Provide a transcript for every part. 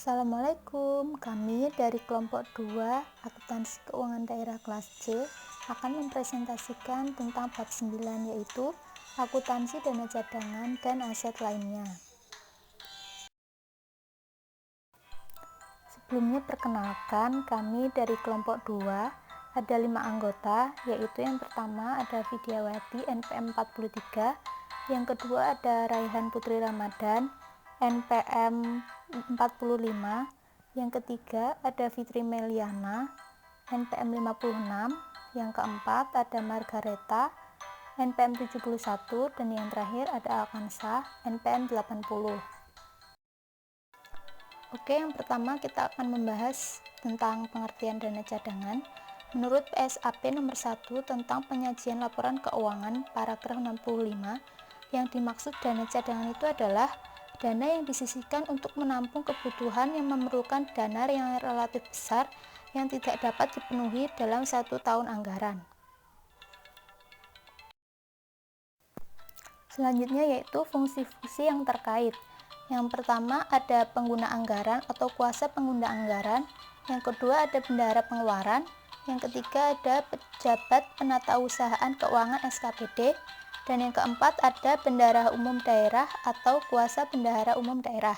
Assalamualaikum, kami dari kelompok 2 Akuntansi Keuangan Daerah kelas C akan mempresentasikan tentang bab 9, yaitu akuntansi dana cadangan dan aset lainnya. Sebelumnya perkenalkan, kami dari kelompok 2 ada 5 anggota, yaitu yang pertama ada Vidyawati NPM 43, yang kedua ada Raihan Putri Ramadan NPM 45, yang ketiga ada Fitri Meliana NPM 56, yang keempat ada Margareta NPM 71, dan yang terakhir ada Alkansa NPM 80. Oke, yang pertama kita akan membahas tentang pengertian dana cadangan. Menurut PSAP nomor 1 tentang penyajian laporan keuangan paragraf 65, yang dimaksud dana cadangan itu adalah dana yang disisihkan untuk menampung kebutuhan yang memerlukan dana yang relatif besar yang tidak dapat dipenuhi dalam 1 tahun anggaran. Selanjutnya yaitu fungsi-fungsi yang terkait. Yang pertama ada pengguna anggaran atau kuasa pengguna anggaran, yang kedua ada bendahara pengeluaran, yang ketiga ada pejabat penatausahaan keuangan SKPD, dan yang keempat ada bendahara umum daerah atau kuasa bendahara umum daerah.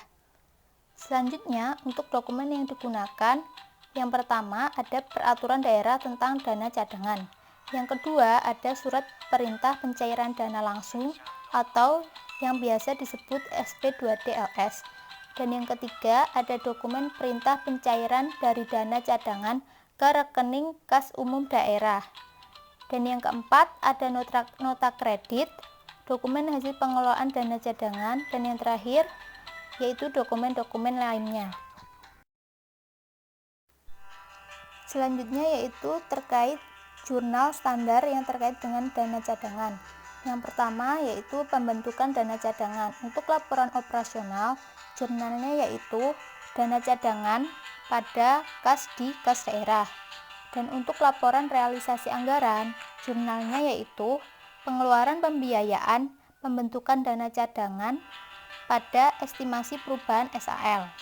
Selanjutnya untuk dokumen yang digunakan, yang pertama ada peraturan daerah tentang dana cadangan, yang kedua ada surat perintah pencairan dana langsung atau yang biasa disebut SP2DLS, dan yang ketiga ada dokumen perintah pencairan dari dana cadangan ke rekening kas umum daerah, dan yang keempat ada nota kredit, dokumen hasil pengelolaan dana cadangan, dan yang terakhir yaitu dokumen-dokumen lainnya. Selanjutnya yaitu terkait jurnal standar yang terkait dengan dana cadangan. Yang pertama yaitu pembentukan dana cadangan. Untuk laporan operasional, jurnalnya yaitu dana cadangan pada kas di kas daerah. Dan untuk laporan realisasi anggaran, jurnalnya yaitu pengeluaran pembiayaan pembentukan dana cadangan pada estimasi perubahan SAL.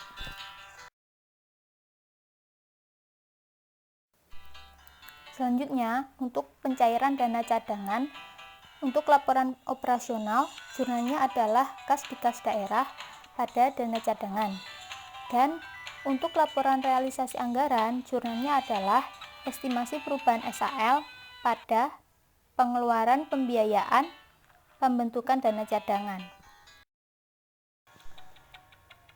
Selanjutnya, untuk pencairan dana cadangan, untuk laporan operasional, jurnalnya adalah kas di kas daerah pada dana cadangan. Dan untuk laporan realisasi anggaran, jurnalnya adalah estimasi perubahan SAL pada pengeluaran pembiayaan pembentukan dana cadangan.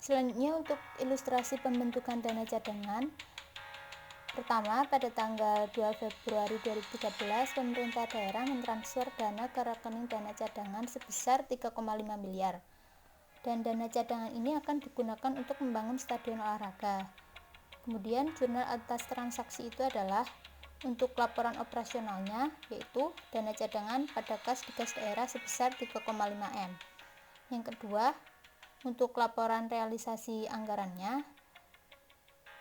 Selanjutnya untuk ilustrasi pembentukan dana cadangan, pertama, pada tanggal 2 Februari 2013, pemerintah daerah mentransfer dana ke rekening dana cadangan sebesar 3,5 miliar. Dan dana cadangan ini akan digunakan untuk membangun stadion olahraga. Kemudian jurnal atas transaksi itu adalah untuk laporan operasionalnya, yaitu dana cadangan pada kas di kas daerah sebesar 3,5 M. Yang kedua, untuk laporan realisasi anggarannya,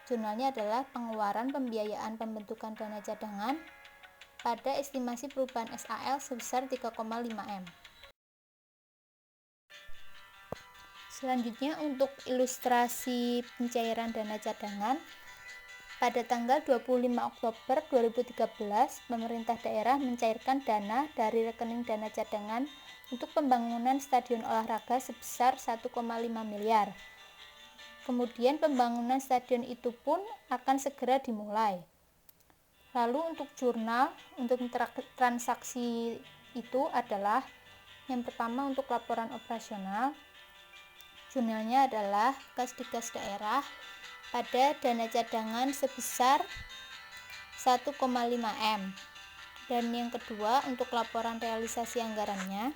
jurnalnya adalah pengeluaran pembiayaan pembentukan dana cadangan pada estimasi perubahan SAL sebesar 3,5 M. Selanjutnya untuk ilustrasi pencairan dana cadangan, pada tanggal 25 Oktober 2013, pemerintah daerah mencairkan dana dari rekening dana cadangan untuk pembangunan stadion olahraga sebesar 1,5 miliar. Kemudian pembangunan stadion itu pun akan segera dimulai. Lalu untuk jurnal, untuk transaksi itu adalah yang pertama untuk laporan operasional, jurnalnya adalah kas di kas daerah pada dana cadangan sebesar 1,5 M. Dan yang kedua untuk laporan realisasi anggarannya,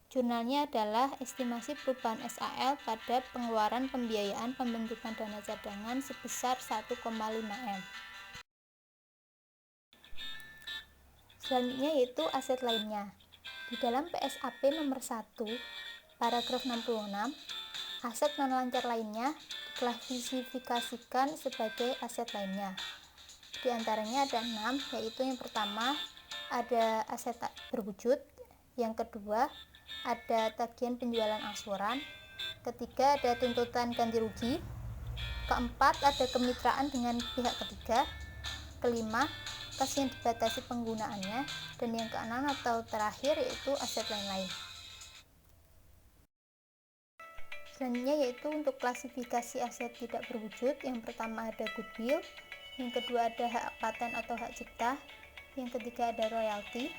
jurnalnya adalah estimasi perubahan SAL pada pengeluaran pembiayaan pembentukan dana cadangan sebesar 1,5 M. Selanjutnya yaitu aset lainnya. Di dalam PSAP nomor 1 paragraf 66, aset non lancar lainnya diklasifikasikan sebagai aset lainnya. Di antaranya ada 6, yaitu yang pertama ada aset tak berwujud, yang kedua ada tagihan penjualan angsuran, Ketiga, ada tuntutan ganti rugi. Keempat, ada kemitraan dengan pihak ketiga. Kelima, kas yang dibatasi penggunaannya. Dan yang keenam atau terakhir yaitu aset lain-lain. Selanjutnya yaitu untuk klasifikasi aset tidak berwujud. Yang pertama ada goodwill, yang kedua ada hak paten atau hak cipta, yang ketiga ada royalti,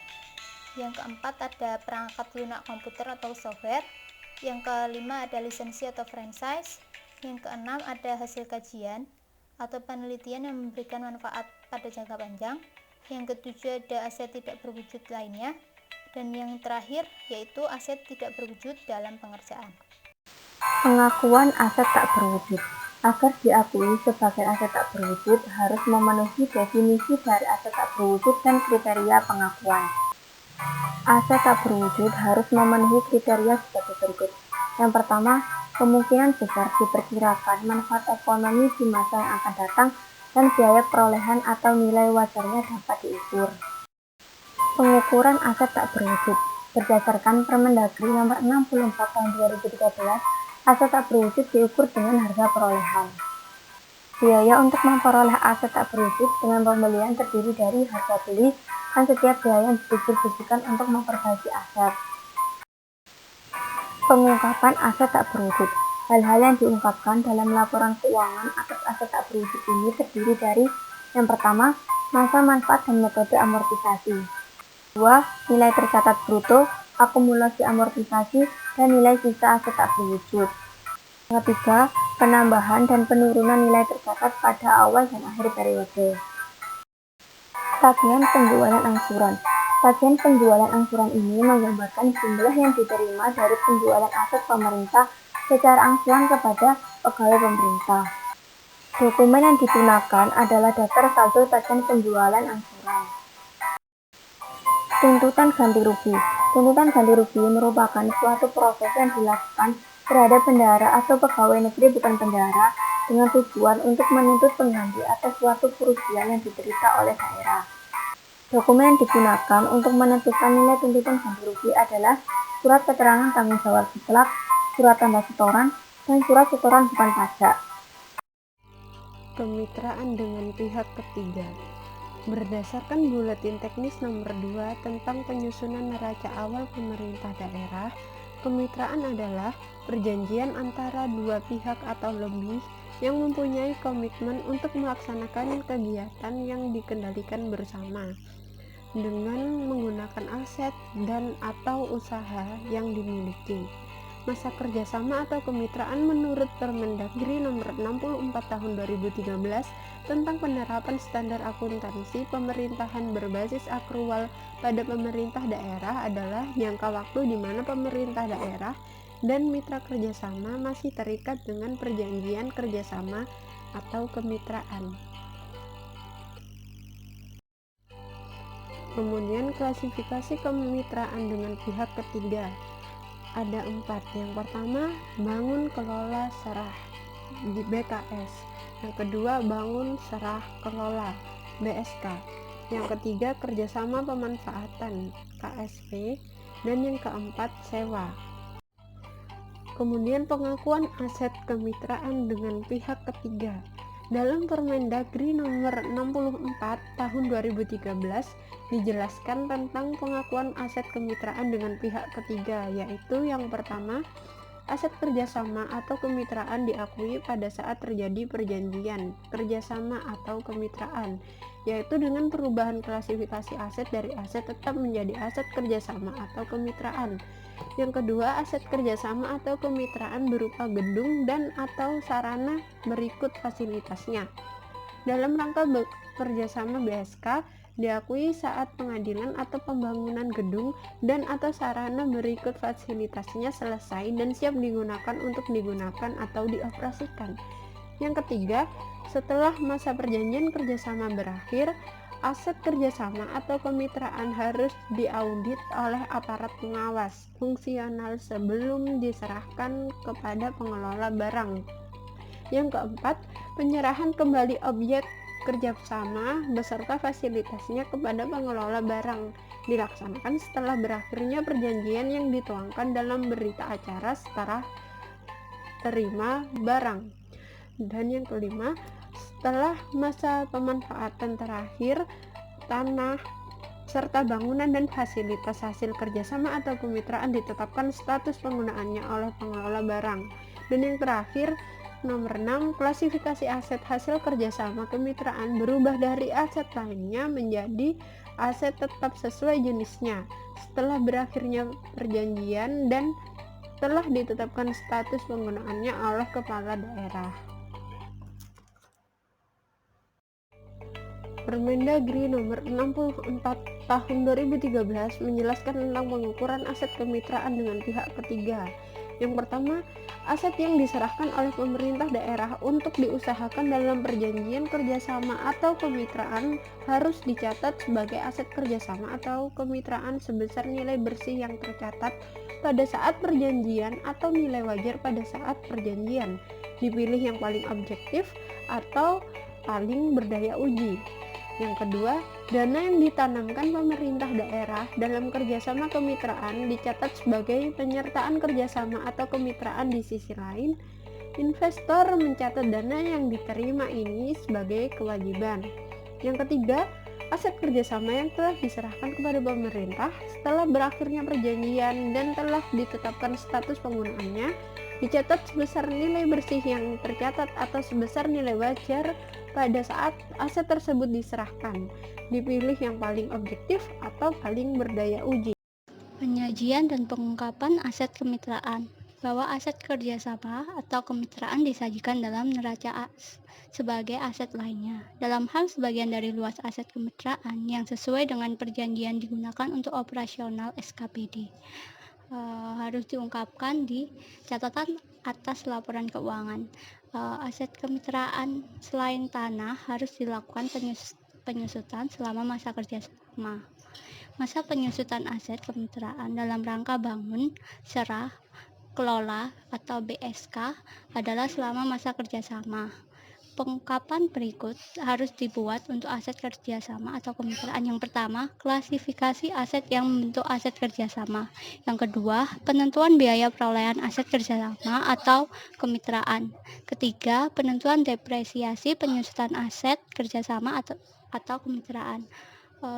yang keempat ada perangkat lunak komputer atau software, yang kelima ada lisensi atau franchise, yang keenam ada hasil kajian atau penelitian yang memberikan manfaat pada jangka panjang, yang ketujuh ada aset tidak berwujud lainnya, dan yang terakhir yaitu aset tidak berwujud dalam pengerjaan. Pengakuan aset tak berwujud. Agar diakui sebagai aset tak berwujud harus memenuhi definisi dari aset tak berwujud dan kriteria pengakuan. Aset tak berwujud harus memenuhi kriteria sebagai berikut. Yang pertama, kemungkinan besar diperkirakan manfaat ekonomi di masa yang akan datang dan biaya perolehan atau nilai wajarnya dapat diukur. Pengukuran aset tak berwujud berdasarkan Permendagri nomor 64 tahun 2013, aset tak berwujud diukur dengan harga perolehan. Biaya untuk memperoleh aset tak berwujud dengan pembelian terdiri dari harga beli dan setiap biaya yang didistribusikan untuk memperbaiki aset. Pengungkapan aset tak berwujud. Hal-hal yang diungkapkan dalam laporan keuangan atas aset tak berwujud ini terdiri dari yang pertama, masa manfaat dan metode amortisasi. Kedua, nilai tercatat bruto, akumulasi amortisasi, dan nilai sisa aset tak berwujud. Yang ketiga, penambahan dan penurunan nilai tercatat pada awal dan akhir periode. Tagihan penjualan angsuran. Tagihan penjualan angsuran ini menggambarkan jumlah yang diterima dari penjualan aset pemerintah secara angsuran kepada pegawai pemerintah. Dokumen yang digunakan adalah daftar saldo tagihan penjualan angsuran. Tuntutan ganti rugi. Tuntutan ganti rugi merupakan suatu proses yang dilakukan terhadap bendahara atau pegawai negeri bukan bendahara dengan tujuan untuk menuntut pengganti atas suatu kerugian yang diderita oleh daerah. Dokumen yang digunakan untuk menentukan nilai tuntutan ganti rugi adalah surat keterangan tanggung jawab mutlak, surat tanda setoran, dan surat setoran bukan pajak. Kemitraan dengan pihak ketiga. Berdasarkan Buletin Teknis Nomor 2 tentang penyusunan neraca awal pemerintah daerah, kemitraan adalah perjanjian antara dua pihak atau lebih yang mempunyai komitmen untuk melaksanakan kegiatan yang dikendalikan bersama dengan menggunakan aset dan atau usaha yang dimiliki. Masa kerjasama atau kemitraan menurut Permendagri Nomor 64 Tahun 2013 tentang penerapan standar akuntansi pemerintahan berbasis akrual pada pemerintah daerah adalah jangka waktu di mana pemerintah daerah dan mitra kerjasama masih terikat dengan perjanjian kerjasama atau kemitraan. Kemudian klasifikasi kemitraan dengan pihak ketiga. Ada 4. Yang pertama, bangun kelola serah di BKS. Yang kedua, bangun serah kelola BSK. Yang ketiga, kerjasama pemanfaatan KSP. Dan yang keempat, sewa. Kemudian pengakuan aset kemitraan dengan pihak ketiga. Dalam Permendagri Nomor 64 Tahun 2013 dijelaskan tentang pengakuan aset kemitraan dengan pihak ketiga, yaitu yang pertama, aset kerjasama atau kemitraan diakui pada saat terjadi perjanjian kerjasama atau kemitraan, yaitu dengan perubahan klasifikasi aset dari aset tetap menjadi aset kerjasama atau kemitraan. Yang kedua, aset kerjasama atau kemitraan berupa gedung dan atau sarana berikut fasilitasnya. Dalam rangka kerjasama BSK diakui saat pengadilan atau pembangunan gedung dan atau sarana berikut fasilitasnya selesai dan siap digunakan untuk digunakan atau dioperasikan. Yang ketiga, setelah masa perjanjian kerjasama berakhir, aset kerjasama atau kemitraan harus diaudit oleh aparat pengawas fungsional sebelum diserahkan kepada pengelola barang. Yang keempat, penyerahan kembali objek kerjasama beserta fasilitasnya kepada pengelola barang dilaksanakan setelah berakhirnya perjanjian yang dituangkan dalam berita acara setelah terima barang. Dan yang kelima, setelah masa pemanfaatan terakhir, tanah serta bangunan dan fasilitas hasil kerjasama atau kemitraan ditetapkan status penggunaannya oleh pengelola barang. Dan yang terakhir, nomor 6, klasifikasi aset hasil kerjasama kemitraan berubah dari aset lainnya menjadi aset tetap sesuai jenisnya setelah berakhirnya perjanjian dan telah ditetapkan status penggunaannya oleh kepala daerah. Permendagri nomor 64 tahun 2013 menjelaskan tentang pengukuran aset kemitraan dengan pihak ketiga. Yang pertama, aset yang diserahkan oleh pemerintah daerah untuk diusahakan dalam perjanjian kerjasama atau kemitraan harus dicatat sebagai aset kerjasama atau kemitraan sebesar nilai bersih yang tercatat pada saat perjanjian atau nilai wajar pada saat perjanjian. Dipilih yang paling objektif atau paling berdaya uji. Yang kedua, dana yang ditanamkan pemerintah daerah dalam kerjasama kemitraan dicatat sebagai penyertaan kerjasama atau kemitraan. Di sisi lain, investor mencatat dana yang diterima ini sebagai kewajiban. Yang ketiga, aset kerjasama yang telah diserahkan kepada pemerintah setelah berakhirnya perjanjian dan telah ditetapkan status penggunaannya dicatat sebesar nilai bersih yang tercatat atau sebesar nilai wajar pada saat aset tersebut diserahkan. Dipilih yang paling objektif atau paling berdaya uji. Penyajian dan pengungkapan aset kemitraan. Bahwa aset kerjasama atau kemitraan disajikan dalam neraca sebagai aset lainnya. Dalam hal sebagian dari luas aset kemitraan yang sesuai dengan perjanjian digunakan untuk operasional SKPD. Harus diungkapkan di catatan atas laporan keuangan. Aset kemitraan selain tanah harus dilakukan penyusutan selama masa kerjasama. Masa penyusutan aset kemitraan dalam rangka bangun, serah, kelola, atau BSK adalah selama masa kerjasama. Pengungkapan berikut harus dibuat untuk aset kerjasama atau kemitraan. Yang pertama, klasifikasi aset yang membentuk aset kerjasama. Yang kedua, penentuan biaya perolehan aset kerjasama atau kemitraan. Ketiga, penentuan depresiasi penyusutan aset kerjasama atau kemitraan.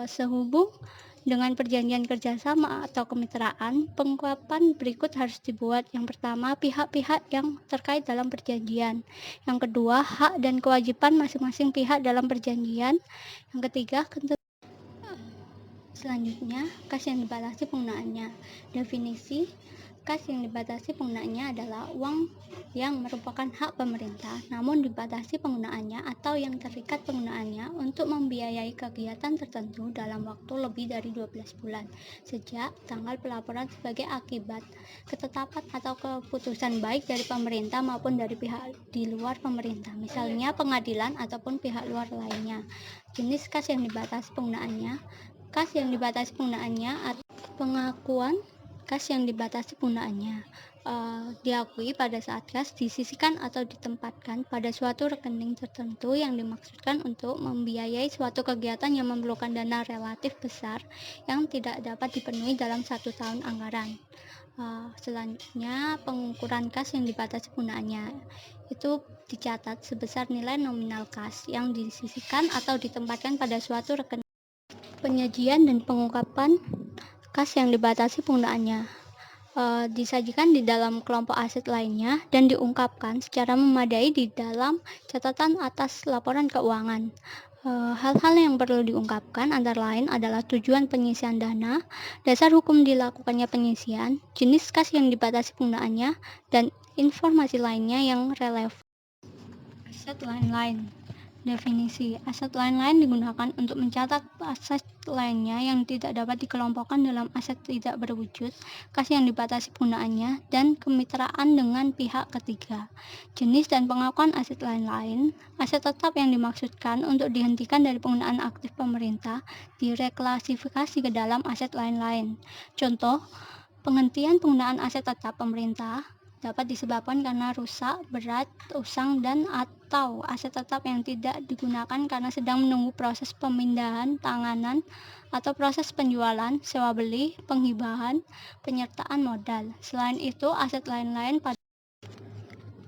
Sehubung dengan perjanjian kerjasama atau kemitraan, pengungkapan berikut harus dibuat. Yang pertama, pihak-pihak yang terkait dalam perjanjian. Yang kedua, hak dan kewajiban masing-masing pihak dalam perjanjian. Yang ketiga, selanjutnya, kas yang dibatasi penggunaannya. Definisi kas yang dibatasi penggunaannya adalah uang yang merupakan hak pemerintah namun dibatasi penggunaannya atau yang terikat penggunaannya untuk membiayai kegiatan tertentu dalam waktu lebih dari 12 bulan sejak tanggal pelaporan sebagai akibat ketetapan atau keputusan baik dari pemerintah maupun dari pihak di luar pemerintah, misalnya pengadilan ataupun pihak luar lainnya. Jenis kas yang dibatasi penggunaannya. Kas yang dibatasi penggunaannya atau pengakuan kas yang dibatasi penggunaannya diakui pada saat kas disisihkan atau ditempatkan pada suatu rekening tertentu yang dimaksudkan untuk membiayai suatu kegiatan yang memerlukan dana relatif besar yang tidak dapat dipenuhi dalam 1 tahun anggaran. Selanjutnya, pengukuran kas yang dibatasi penggunaannya itu dicatat sebesar nilai nominal kas yang disisihkan atau ditempatkan pada suatu rekening. Penyajian dan pengungkapan kas yang dibatasi penggunaannya disajikan di dalam kelompok aset lainnya dan diungkapkan secara memadai di dalam catatan atas laporan keuangan. Hal-hal yang perlu diungkapkan antara lain adalah tujuan penyisian dana, dasar hukum dilakukannya penyisian, jenis kas yang dibatasi penggunaannya, dan informasi lainnya yang relevan. Aset lain-lain. Definisi aset lain-lain digunakan untuk mencatat aset lainnya yang tidak dapat dikelompokkan dalam aset tidak berwujud, kas yang dibatasi penggunaannya, dan kemitraan dengan pihak ketiga. Jenis dan pengakuan aset lain-lain. Aset tetap yang dimaksudkan untuk dihentikan dari penggunaan aktif pemerintah direklasifikasi ke dalam aset lain-lain. Contoh, penghentian penggunaan aset tetap pemerintah dapat disebabkan karena rusak, berat, usang, dan atau aset tetap yang tidak digunakan karena sedang menunggu proses pemindahan tanganan atau proses penjualan, sewa beli, penghibahan, penyertaan modal. Selain itu, aset lain-lain pada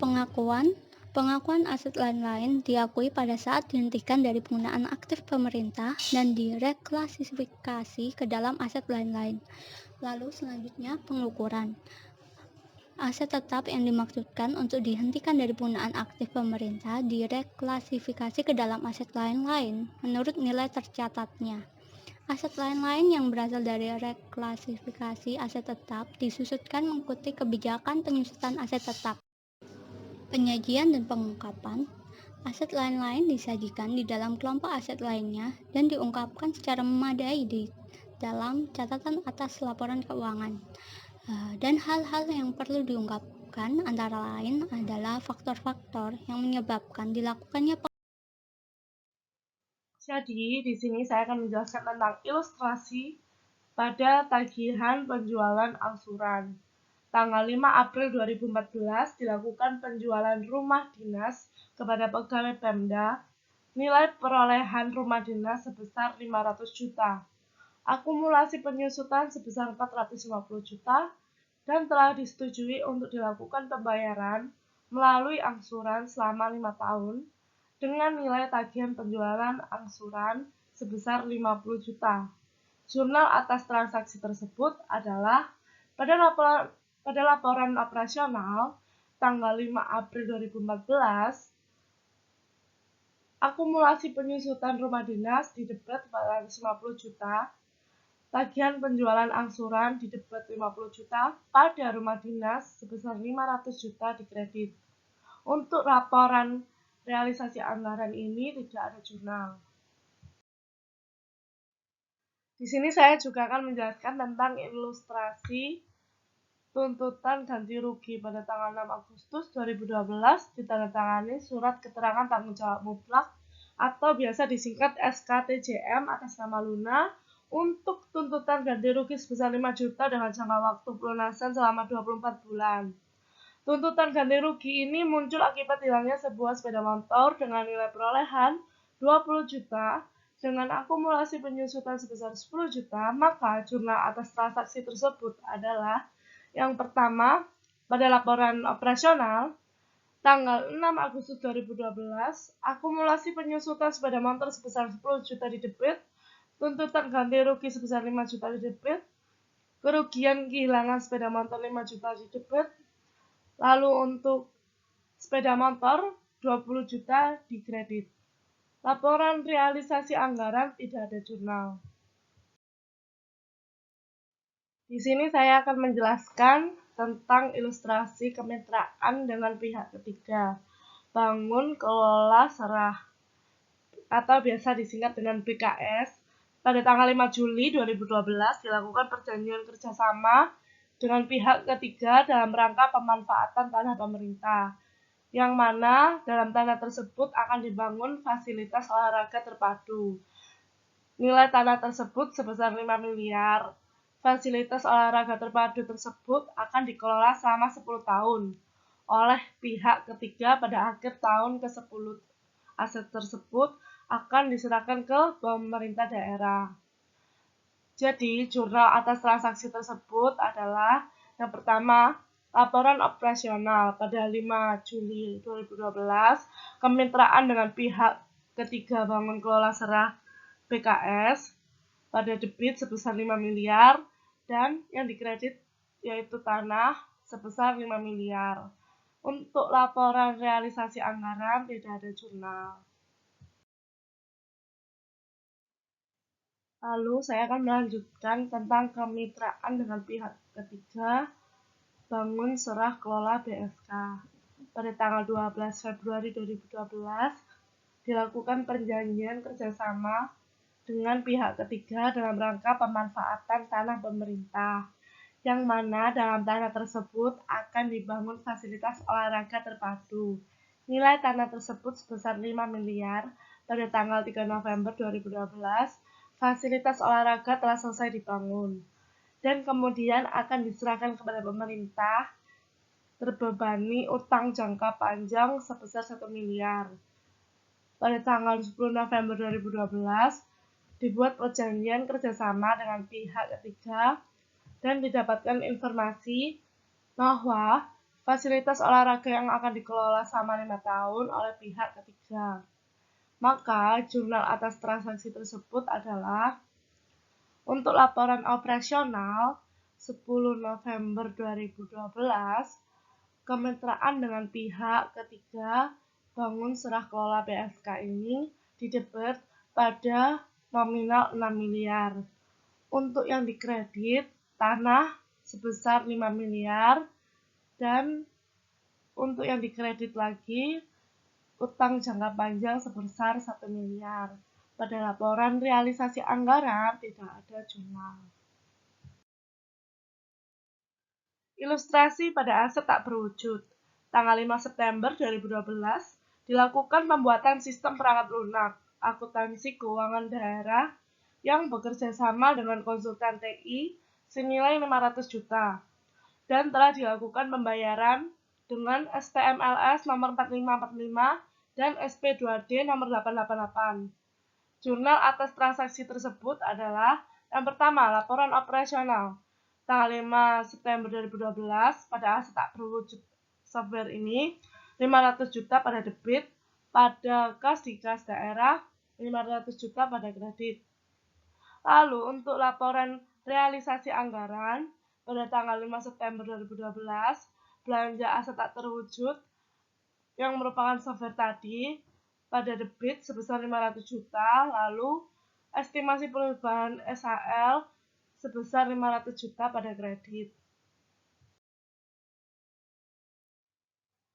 Pengakuan aset lain-lain diakui pada saat dihentikan dari penggunaan aktif pemerintah dan direklasifikasi ke dalam aset lain-lain. Lalu selanjutnya pengukuran. Aset tetap yang dimaksudkan untuk dihentikan dari penggunaan aktif pemerintah direklasifikasi ke dalam aset lain-lain menurut nilai tercatatnya. Aset lain-lain yang berasal dari reklasifikasi aset tetap disusutkan mengikuti kebijakan penyusutan aset tetap. Penyajian dan pengungkapan. Aset lain-lain disajikan di dalam kelompok aset lainnya dan diungkapkan secara memadai di dalam catatan atas laporan keuangan. Dan hal-hal yang perlu diungkapkan antara lain adalah faktor-faktor yang menyebabkan dilakukannya. Jadi, di sini saya akan menjelaskan tentang ilustrasi pada tagihan penjualan angsuran. Tanggal 5 April 2014 dilakukan penjualan rumah dinas kepada pegawai Pemda. Nilai perolehan rumah dinas sebesar 500 juta. Akumulasi penyusutan sebesar 450 juta dan telah disetujui untuk dilakukan pembayaran melalui angsuran selama 5 tahun dengan nilai tagihan penjualan angsuran sebesar 50 juta. Jurnal atas transaksi tersebut adalah pada laporan operasional tanggal 5 April 2014, akumulasi penyusutan rumah dinas di debit 450 juta, tagihan penjualan angsuran di debit 50 juta pada rumah dinas sebesar 500 juta di kredit. Untuk laporan realisasi anggaran ini tidak ada jurnal. Di sini saya juga akan menjelaskan tentang ilustrasi tuntutan ganti rugi pada tanggal 6 Agustus 2012 ditandatangani surat keterangan tanggung jawab mutlak atau biasa disingkat SKTJM atas nama Luna untuk tuntutan ganti rugi sebesar 5 juta dengan jangka waktu pelunasan selama 24 bulan. Tuntutan ganti rugi ini muncul akibat hilangnya sebuah sepeda motor dengan nilai perolehan 20 juta dengan akumulasi penyusutan sebesar 10 juta, maka jurnal atas transaksi tersebut adalah yang pertama, pada laporan operasional tanggal 6 Agustus 2012, akumulasi penyusutan sepeda motor sebesar 10 juta di debit, tuntutan ganti rugi sebesar 5 juta di debit, kerugian kehilangan sepeda motor 5 juta di debit, lalu untuk sepeda motor 20 juta di kredit. Laporan realisasi anggaran tidak ada jurnal. Di sini saya akan menjelaskan tentang ilustrasi kemitraan dengan pihak ketiga. Bangun, kelola, serah atau biasa disingkat dengan BKS. Pada tanggal 5 Juli 2012 dilakukan perjanjian kerjasama dengan pihak ketiga dalam rangka pemanfaatan tanah pemerintah, yang mana dalam tanah tersebut akan dibangun fasilitas olahraga terpadu. Nilai tanah tersebut sebesar 5 miliar. Fasilitas olahraga terpadu tersebut akan dikelola selama 10 tahun oleh pihak ketiga. Pada akhir tahun ke-10 aset tersebut akan diserahkan ke pemerintah daerah. Jadi, jurnal atas transaksi tersebut adalah yang pertama, laporan operasional pada 5 Juli 2012, kemitraan dengan pihak ketiga Bangun Kelola Serah BKS pada debit sebesar 5 miliar dan yang dikredit yaitu tanah sebesar 5 miliar. Untuk laporan realisasi anggaran tidak ada jurnal. Lalu saya akan melanjutkan tentang kemitraan dengan pihak ketiga Bangun Serah Kelola BSK. Pada tanggal 12 Februari 2012 dilakukan perjanjian kerjasama dengan pihak ketiga dalam rangka pemanfaatan tanah pemerintah, yang mana dalam tanah tersebut akan dibangun fasilitas olahraga terpadu. Nilai tanah tersebut sebesar 5 miliar. Pada tanggal 3 November 2012, fasilitas olahraga telah selesai dibangun dan kemudian akan diserahkan kepada pemerintah terbebani utang jangka panjang sebesar 1 miliar. Pada tanggal 10 November 2012, dibuat perjanjian kerjasama dengan pihak ketiga dan didapatkan informasi bahwa fasilitas olahraga yang akan dikelola selama 5 tahun oleh pihak ketiga. Maka, jurnal atas transaksi tersebut adalah untuk laporan operasional 10 November 2012, kemitraan dengan pihak ketiga bangun serah kelola BSK ini didebet pada nominal 6 miliar. Untuk yang dikredit, tanah sebesar 5 miliar, dan untuk yang dikredit lagi, utang jangka panjang sebesar 1 miliar. Pada laporan realisasi anggaran tidak ada jurnal. Ilustrasi pada aset tak berwujud. Tanggal 5 September 2012 dilakukan pembuatan sistem perangkat lunak akuntansi keuangan daerah yang bekerja sama dengan konsultan TI senilai 500 juta dan telah dilakukan pembayaran dengan STMLS nomor 4545 dan SP2D nomor 888. Jurnal atas transaksi tersebut adalah yang pertama, laporan operasional. Tanggal 5 September 2012, pada aset tak berwujud software ini, 500 juta pada debit, pada kas di kas daerah, 500 juta pada kredit. Lalu, untuk laporan realisasi anggaran, pada tanggal 5 September 2012, belanja aset tak terwujud yang merupakan software tadi, pada debit sebesar 500 juta, lalu estimasi perubahan SHL sebesar 500 juta pada kredit.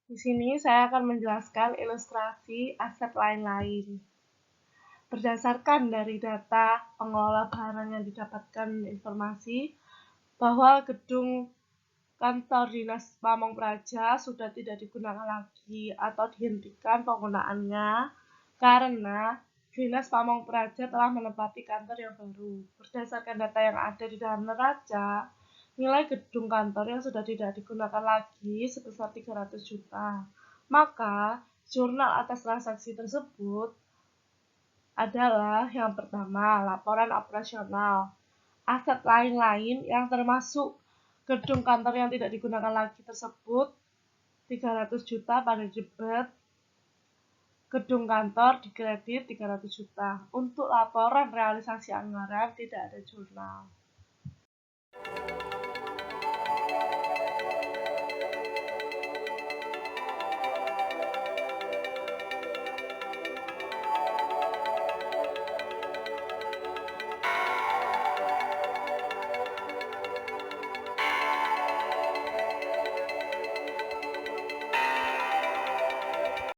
Di sini saya akan menjelaskan ilustrasi aset lain-lain. Berdasarkan dari data pengelola barang yang didapatkan informasi bahwa gedung kantor dinas Pamong Praja sudah tidak digunakan lagi atau dihentikan penggunaannya karena Dinas Pamong Praja telah menempati kantor yang baru. Berdasarkan data yang ada di dalam neraca, nilai gedung kantor yang sudah tidak digunakan lagi sebesar 300 juta. Maka, jurnal atas transaksi tersebut adalah yang pertama, laporan operasional. Aset lain-lain yang termasuk gedung kantor yang tidak digunakan lagi tersebut 300 juta pada debit, gedung kantor dikredit 300 juta. Untuk laporan realisasi anggaran tidak ada jurnal.